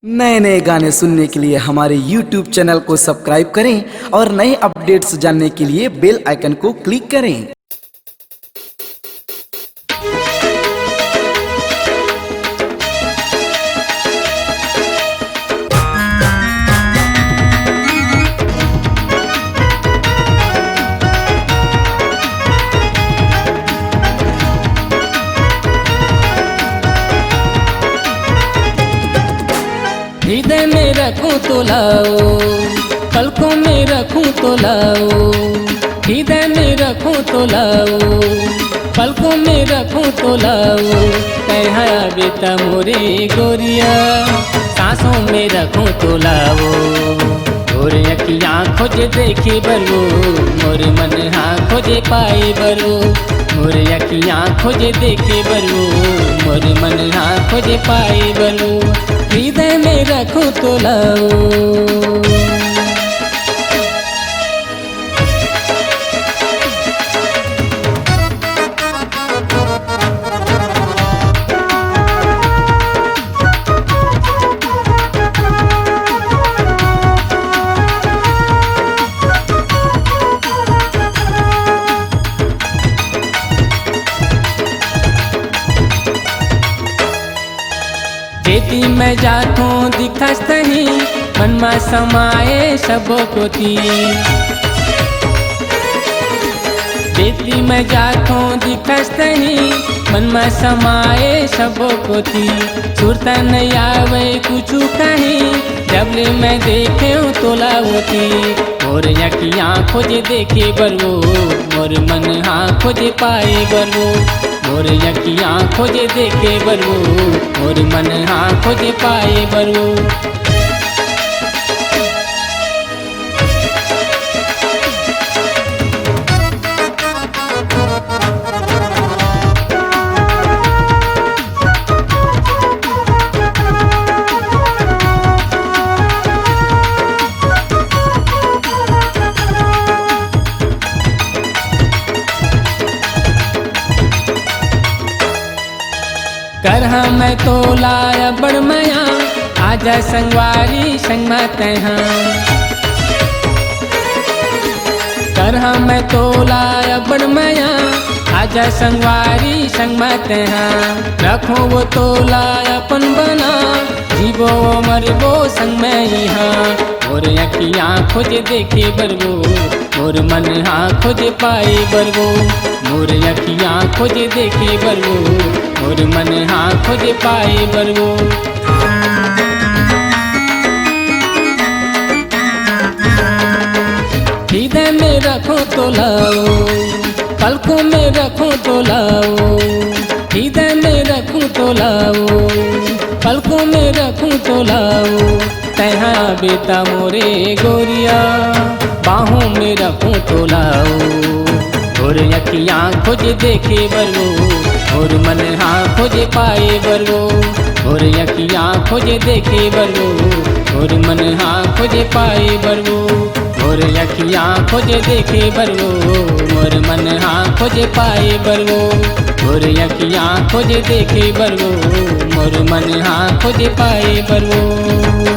नए नए गाने सुनने के लिए हमारे YouTube चैनल को सब्सक्राइब करें और नए अपडेट्स जानने के लिए बेल आइकन को क्लिक करें। हृदय में रखूं तो लाओ, पलकों में रखूं तो लाओ। हृदय में रखूं तो लाओ, पलकों में रखूं तो लाओ। कहा बेटा मोरे गोरिया, सांसों में रखूं तो लाओ। गोरे अखियाँ खोजे देखी बरो, मोरे मन हाँ खोजे पाए बरो। मोरे अखियाँ खोजे देखे बरो, मोरे मन हाँ खोजे पाए बरो। हृदय में रखूं तो लाओ। खेती में जातों दिखस तनी, मन में समाए सबो कोती। खेती में जातों दिखस तनी, मन में समाए सबो कोती। सुरता नहीं आवे कुछू कहीं, जबले मैं देखे तोला होती। मोर अखियाँ खोजे देखे बरवो, मोर मन हाँ खोजे पाए बरवो। मोर अखियाँ खोजे देखे बरवो, मोर मन हाँ खोजे पाए बरवो। करहा मैं तो लाया बड़ मया, आजा संगवारी संग मत हाँ। करहा मैं तो लाया बड़ मया, आजा संगवारी संग मत हाँ। रखो वो तो लाया अपन बना, जीवो मरबो संग में यहाँ। और अखियाँ खोजे देखे बरबो, और मन हाँ खोजे पाए बरबो। मोर अखियाँ खोजे देखे बरबो, और मन हाँ खोजे पाए बरबो। हृदय में रखो तो लाओ, पलकों में रखो तो लाओ। हृदय में रखूं तो लाओ, पलकों में रखूं तो लाओ। तहा बेटा मोरे गोरिया, बाहों में रखूं तो लाओ। और अखियाँ खोजे देखे बरवो, और मन हाँ खोजे पाए बरवो। और अखियाँ खोजे देखे बरवो, और मन हाँ खोजे पाए बरवो। और अखियाँ खोजे देखे बरवो, और मन हाँ खोजे पाए बरवो। और अखियाँ खोजे देखे बरवो, और मन हाँ खोजे पाए बरवो।